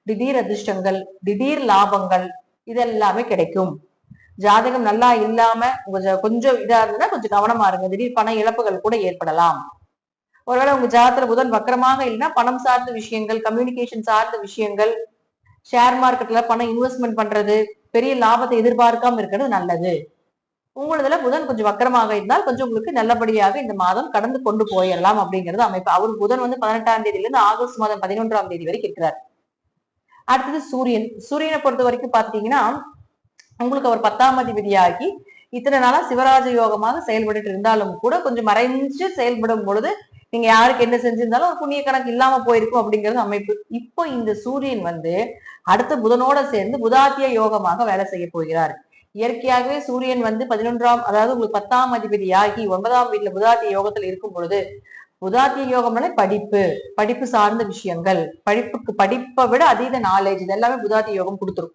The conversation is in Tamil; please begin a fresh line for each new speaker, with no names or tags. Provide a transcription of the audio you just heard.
திடீர் அதிர்ஷ்டங்கள், திடீர் லாபங்கள் இதெல்லாமே கிடைக்கும். ஜாதகம் நல்லா இல்லாம கொஞ்சம் இதா இருந்ததுன்னா கொஞ்சம் கவனமா இருங்க. திடீர் பண இழப்புகள் கூட ஏற்படலாம். ஒருவேளை உங்க ஜாதகத்துல புதன் வக்கரமாக இல்லைன்னா பணம் சார்ந்த விஷயங்கள், கம்யூனிகேஷன் சார்ந்த விஷயங்கள், ஷேர் மார்க்கெட்ல பணம் இன்வெஸ்ட்மெண்ட் பண்றது, பெரிய லாபத்தை எதிர்பார்க்காம இருக்கிறது நல்லது. உங்களதுல புதன் கொஞ்சம் வக்கரமாக இருந்தால் கொஞ்சம் உங்களுக்கு நல்லபடியாக இந்த மாதம் கடந்து கொண்டு போயிடலாம் அப்படிங்கிறது அமைப்பு. அவர் புதன் 18ஆம் தேதியில இருந்து ஆகஸ்ட் மாதம் 11ஆம் தேதி வரைக்கும் இருக்கிறார். அடுத்தது சூரியன். சூரியனை பொறுத்த வரைக்கும் பாத்தீங்கன்னா உங்களுக்கு அவர் 10ஆம் அதிபதியாகி இத்தனை நாளா சிவராஜ யோகமாக செயல்பட்டு இருந்தாலும் கூட கொஞ்சம் மறைஞ்சு செயல்படும் பொழுது நீங்க யாருக்கு என்ன செஞ்சிருந்தாலும் ஒரு புண்ணிய கணக்கு இல்லாம போயிருக்கும் அப்படிங்கிறது அமைப்பு. இப்போ இந்த சூரியன் அடுத்த புதனோட சேர்ந்து புதாத்திய யோகமாக வேலை செய்ய போகிறார். இயற்கையாகவே சூரியன் 11ஆம் அதாவது உங்களுக்கு 10ஆம் அதிபதியாகி 9ஆம் வீட்டுல புதாத்திய யோகத்துல இருக்கும் பொழுது புதாத்திய யோகம்னாலே படிப்பு சார்ந்த விஷயங்கள், படிப்பை விட அதீத நாலேஜ், இது எல்லாமே புதாத்திய யோகம் கொடுத்துரும்.